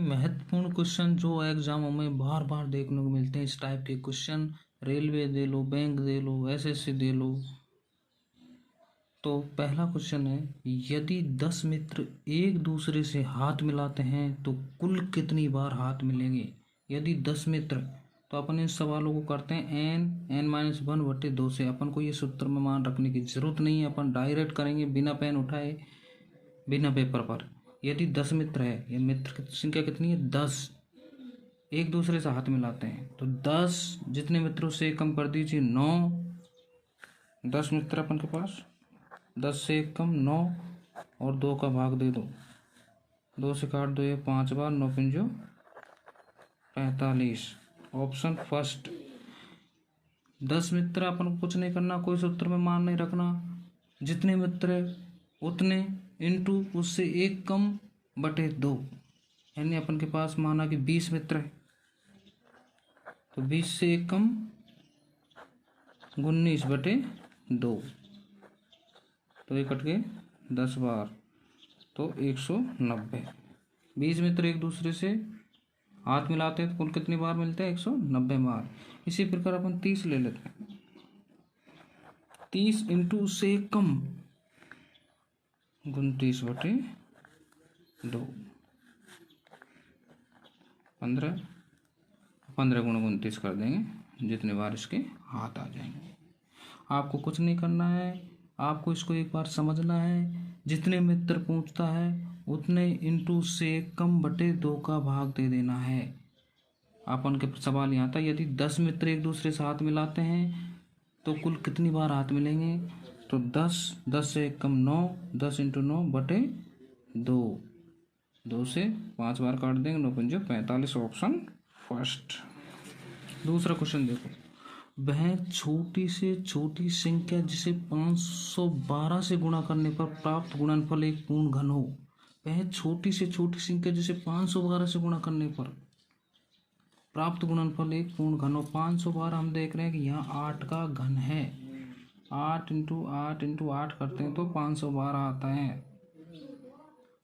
महत्वपूर्ण क्वेश्चन जो एग्जामों में बार बार देखने को मिलते हैं। इस टाइप के क्वेश्चन रेलवे दे लो, बैंक दे लो, एसएससी दे लो। तो पहला क्वेश्चन है, यदि 10 मित्र एक दूसरे से हाथ मिलाते हैं तो कुल कितनी बार हाथ मिलेंगे। यदि 10 मित्र, तो अपन इन सवालों को करते हैं n-1/2 से। अपन को ये सूत्र में मान रखने की जरूरत नहीं है, अपन डायरेक्ट करेंगे बिना पेन उठाए, बिना पेपर पर। यदि 10 मित्र है, ये मित्र की संख्या कितनी है 10, एक दूसरे से हाथ मिलाते हैं तो 10 जितने मित्रों से कम कर दीजिए 9। 10 मित्र अपन के पास, 10 से एक कम 9 और 2 का भाग दे दो, 2 से काट दो ये 5 बार, 9 पंजो 45। Option first. 10 मित्र अपन को कुछ नहीं करना, कोई सूत्र में मान नहीं रखना, जितने मित्र उतने इंटू उससे एक कम बटे 2। यानी अपन के पास माना कि 20 मित्र है तो 20 से एक कम 19/2, तो ये कट गए 10 बार तो 190। 20 मित्र एक दूसरे से हाथ मिलाते हैं तो कुल कितनी बार मिलते हैं 190 बार। इसी प्रकार अपन 30 ले लेते हैं, 30 इंटू उससे एक कम 29/2, 15 गुणा 29 कर देंगे, जितने बार इसके हाथ आ जाएंगे। आपको कुछ नहीं करना है, आपको इसको एक बार समझना है। जितने मित्र पूछता है उतने इंटू से कम बटे 2 का भाग दे देना है। अपन के सवाल यहाँ था, यदि 10 मित्र एक दूसरे से हाथ मिलाते हैं तो कुल कितनी बार हाथ मिलेंगे। तो 10 से एक कम 9, 10 इंटू 9/2, 2 से 5 बार काट देंगे, 9 पंजे 45। Option first. दूसरा क्वेश्चन देखो, वह छोटी से छोटी संख्या जिसे 512 से गुणा करने पर प्राप्त गुणनफल एक पूर्ण घन हो। वह छोटी से छोटी संख्या जिसे 512 से गुणा करने पर प्राप्त गुणनफल एक पूर्ण घन हो। 512 हम देख रहे हैं कि यहाँ 8 का घन है, 8 इंटू 8 करते हैं तो 512 आता है।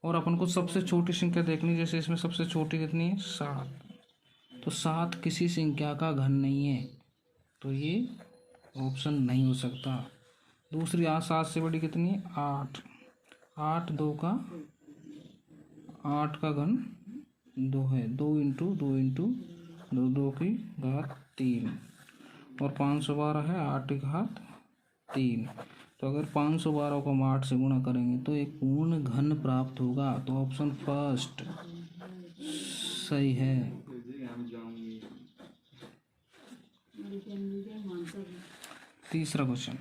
और अपन को सबसे छोटी संख्या देखनी, जैसे इसमें सबसे छोटी कितनी है 7, तो 7 किसी संख्या का घन नहीं है, तो ये ऑप्शन नहीं हो सकता। दूसरी 7 से बड़ी कितनी है 8, 8 2 का 8 का घन 2 है, 2 इंटू 2 इंटू 2, 2 की घात 3, और 512 है 8 की घात 3। तो अगर 512 को हम 8 से गुणा करेंगे तो एक पूर्ण घन प्राप्त होगा, तो ऑप्शन फर्स्ट सही है। तीसरा क्वेश्चन,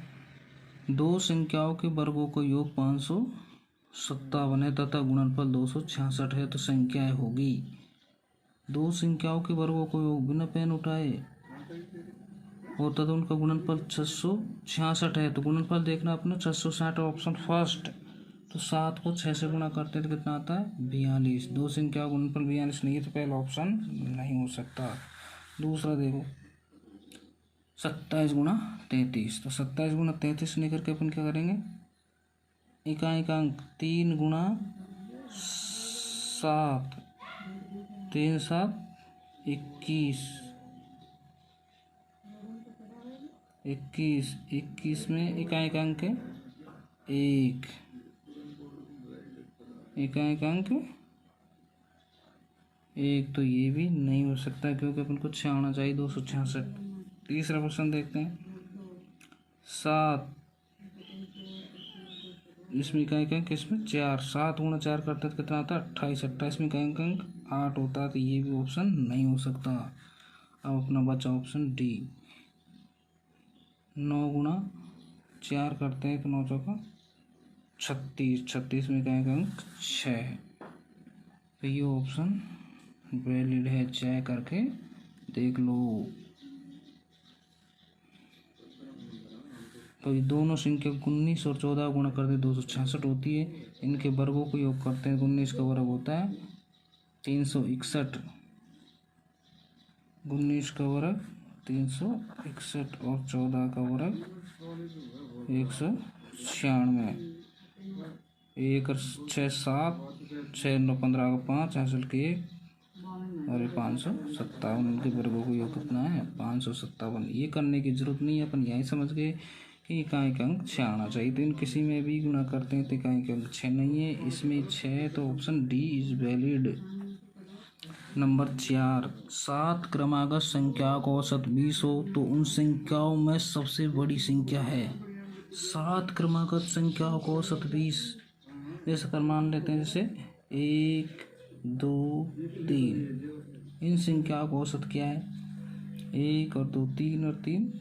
दो संख्याओं के वर्गों का योग 557 है तथा गुणनफल 266 है, तो संख्याएं होगी। दो संख्याओं के वर्गों को योग बिना पेन उठाए और तथा उनका गुणनफल 666 है, तो गुणनफल देखना अपना 660, ऑप्शन फर्स्ट। तो 7 को 6 से गुणा करते हैं तो कितना आता है 42। दो संख्याओं का गुणनफल 42 नहीं है, तो पहला ऑप्शन नहीं हो सकता। दूसरा देखो, 27 गुणा 33, तो 27 गुणा 33 लेकर के अपन क्या करेंगे, एकांक 3 गुणा 7, 3 7 21, 21 में एकांक है 1, एकांक 1, तो ये भी नहीं हो सकता क्योंकि अपन को 6 आना चाहिए, 266। तीसरा क्वेश्चन देखते हैं, 7, इसमें एकांक इसमें 4, 7 गुणा 4 करते तो कितना आता है 28, 28 में एकांक 8 होता है, तो ये भी ऑप्शन नहीं हो सकता। अब अपना बचा ऑप्शन डी। 9 गुणा 4 करते हैं तो 9 चौका 36, 36 में एकांक 6 है, तो ये ऑप्शन वैलिड है, चेक करके देख लो। तो ये दोनों संख्या 19 और 14 गुणा करते 266 होती है। इनके वर्गों को योग करते हैं, 19 का वर्ग होता है 361, 19 का वर्ग 361 और 14 का वर्ग 196। 1 और 6 7, 6 9 15 का 5, हासिल के 1, और ये 557, उनके वर्गों को योग कितना है 557। ये करने की जरूरत नहीं है, अपन यही समझ गए कि इकाई का अंक 6 आना चाहिए। तो इन किसी में भी गुना करते हैं तो इकाई का अंक 6 नहीं है, इसमें 6 है, तो option D is valid. Number 4, 7 क्रमागत संख्याओं का औसत 20 हो तो उन संख्याओं में सबसे बड़ी संख्या है। 7 क्रमागत संख्याओं का औसत 20, जैसे अगर मान लेते हैं जैसे 1 2 3, इन संख्याओं का औसत क्या है 1 और 2 3 और 3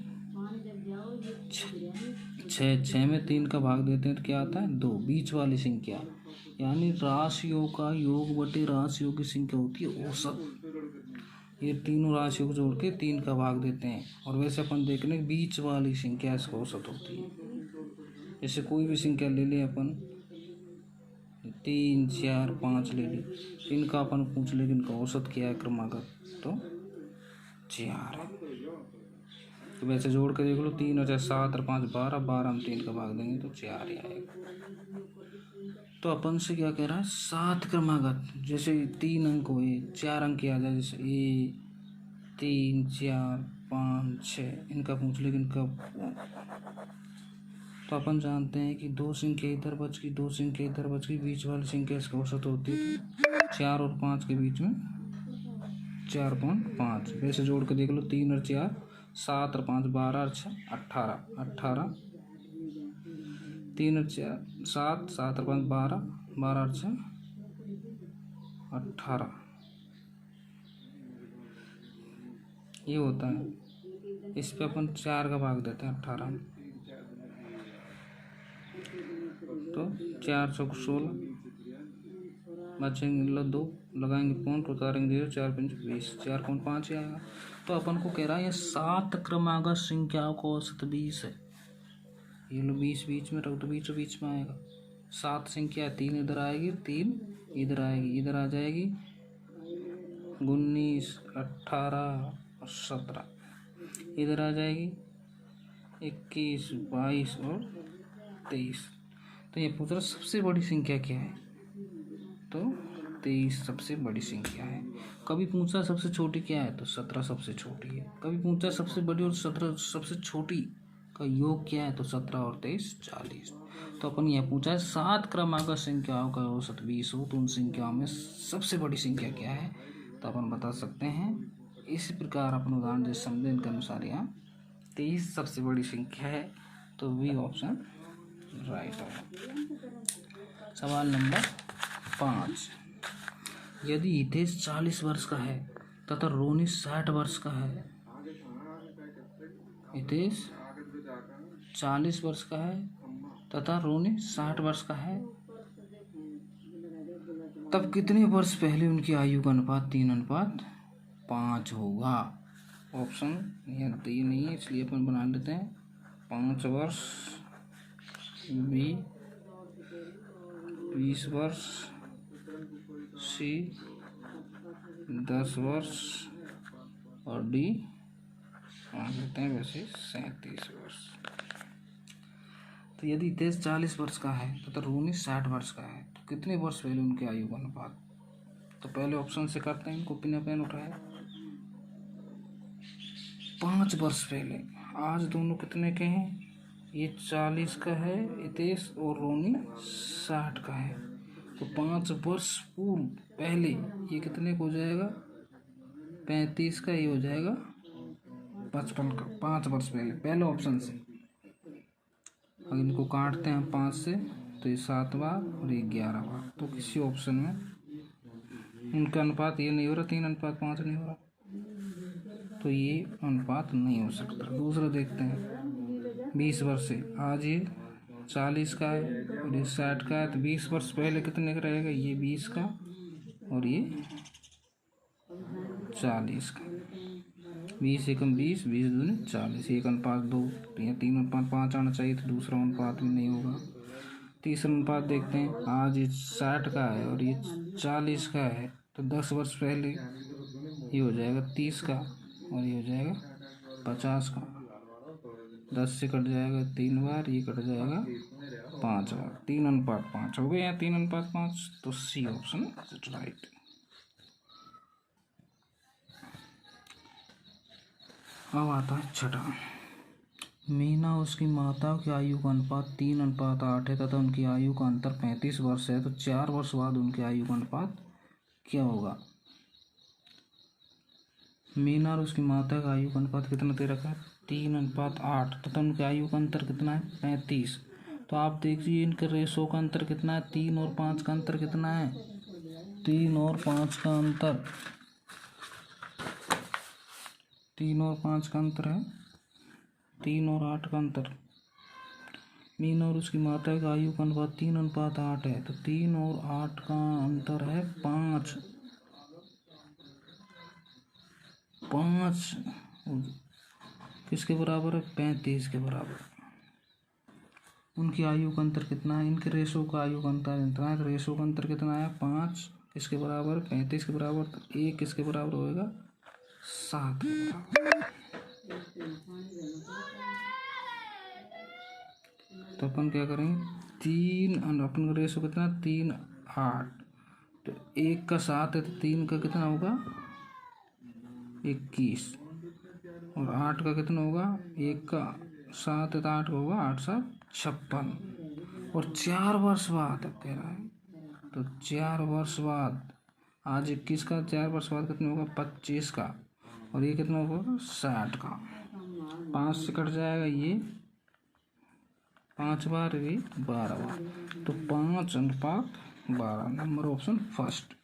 6 में 3 का भाग देते हैं तो क्या आता है 2, बीच वाली संख्या, यानी राशियों का योग बटे राशियों की संख्या होती है औसत। ये तीनों राशियों को जोड़ के 3 का भाग देते हैं, और वैसे अपन देख लें बीच वाली संख्या इसका औसत होती है। जैसे कोई भी संख्या ले लें अपन 3 4 5 ले लें, इनका अपन पूछ लें इनका औसत क्या है क्रमागत, तो 4 है। तो वैसे जोड़ के देख लो 3 और 7 और 5 12, 12 हम 3 का भाग देंगे तो 4 ही आएगा। तो अपन से क्या कह रहा है 7 क्रमागत, जैसे 3 अंक हुए 4 अंक आ जाए, जैसे 3 4 5 6, इनका पूछ लेकिन कब। तो अपन जानते हैं कि 2 संख्या इधर बच गई 2 संख्या इधर बच गई, बीच वाली संख्या इसका औसत होती है 4 और 5 के बीच में 4.5। वैसे जोड़ के देख लो 3 और 4 7 और 5 12 और 6 18 18, 3 और 4 7 7 और 5 12 12 और 6 18, ये होता है। इस पे अपन 4 का भाग देते हैं 18 में, तो 4 चौक 16, बचेंगे 2, लगाएंगे पॉइंट, उतारेंगे 0, 4 5 20, 4.5 ही आएगा। तो अपन को कह रहा है ये 7 क्रमागत संख्याओं का औसत 20 है। ये लो 20 बीच में रख दो, बीच में आएगा 7 संख्या, 3 इधर आएगी 3 इधर आएगी, इधर आ जाएगी 19 18 और 17, इधर आ जाएगी 21 22 और 23। तो ये पूछ रहा सबसे बड़ी संख्या क्या है, तो 23 सबसे बड़ी संख्या है। कभी पूछा सबसे छोटी क्या है, तो 17 सबसे छोटी है। कभी पूछा सबसे बड़ी और 17 सबसे छोटी का योग क्या है, तो 17 और 23 40। तो अपन यह पूछा है 7 क्रमागत संख्याओं का औसत 20 हो तो उन संख्याओं में सबसे बड़ी संख्या क्या है, तो अपन बता सकते हैं इसी प्रकार अपन उदाहरण जैसे समझे इनके अनुसार यहाँ 23 सबसे बड़ी संख्या है, तो बी ऑप्शन राइट है। सवाल नंबर 5, यदि हितेश 40 वर्ष का है तथा रोनी 60 वर्ष का है, हितेश 40 वर्ष का है तथा रोनी 60 वर्ष का है, तब कितने वर्ष पहले उनकी आयु का अनुपात 3:5 होगा। ऑप्शन यहाँ दी नहीं है इसलिए अपन बना लेते हैं 5 वर्ष, बी 20 वर्ष, सी 10 वर्ष और डी मान लेते हैं वैसे 37 वर्ष। तो यदि हितेश 40 वर्ष का है तो रोनी 60 वर्ष का है, तो कितने वर्ष पहले उनके आयु का अनुपात, तो पहले ऑप्शन से करते हैं, कॉपी ने पेन उठाए 5 वर्ष पहले। आज दोनों कितने के हैं, ये 40 का है हितेश और रोनी 60 का है, तो 5 वर्ष पूर्व पहले ये कितने को हो जाएगा 35 का, ये हो जाएगा 55 का। 5 वर्ष पहले ऑप्शन से। अगर इनको काटते हैं 5 से तो ये 7 बार और ये 11 बार, तो किसी ऑप्शन में उनका अनुपात ये नहीं हो रहा 3:5 नहीं हो रहा, तो ये अनुपात नहीं हो सकता। दूसरा देखते हैं 20 वर्ष से, आज ये 40 का है और ये 60 का है, तो 20 वर्ष पहले कितने का रहेगा, ये 20 का और ये 40 का। 20 एकम 20, 20 दूनी 40, 1:2, या 3:5 आना चाहिए, तो दूसरा अनुपात भी नहीं होगा। तीसरा अनुपात देखते हैं, आज ये 60 का है और ये 40 का है, तो 10 वर्ष पहले ये हो जाएगा 30 का और ये हो जाएगा 50 का। 10 से कट जाएगा 3 बार, ये कट जाएगा 5 बार, 3:5 हो गए या 3:5, तो सी ऑप्शन राइट। अब आता है छठा। मीना उसकी माता की आयु का अनुपात 3:8 है तथा उनकी आयु का अंतर 35 वर्ष है, तो 4 वर्ष बाद उनकी आयु का अनुपात क्या होगा? मीना और उसकी माता का आयु का अनुपात कितना दे रखा है? 3:8 तथा उनकी आयु का अंतर कितना है? 35। तो आप देखिए इनके रेशो का अंतर कितना है? 3 और 5 का अंतर कितना है? 3 और 5 का अंतर, 3 और 5 का अंतर है 3 और 8 का अंतर। मीना और उसकी माता का आयु का अनुपात 3:8 है, तो 3 और 8 का अंतर है 5। किसके बराबर है? 35 के बराबर। उनकी आयु का अंतर कितना है? इनके रेशो का आयु का अंतर कितना है? रेशो का अंतर कितना है? 5 किसके बराबर? 35 के बराबर। तो 1 किसके बराबर होएगा? 7 के बराबर। तो अपन क्या करेंगे? 3, अपन का रेशो कितना? 3, 8। तो 1 का 7 है, तो 3 का कितना होगा? 21। और 8 का कितना होगा? 1 का 7 है तो 8 का होगा 8 7 56। और 4 वर्ष बाद कह रहा है, तो 4 वर्ष बाद, आज 21 का 4 वर्ष बाद कितना होगा? 25 का। और ये कितना होगा? 60 का। 5 से कट जाएगा ये 5 बार, ये 12 बार। तो 5:12 नंबर ऑप्शन फर्स्ट।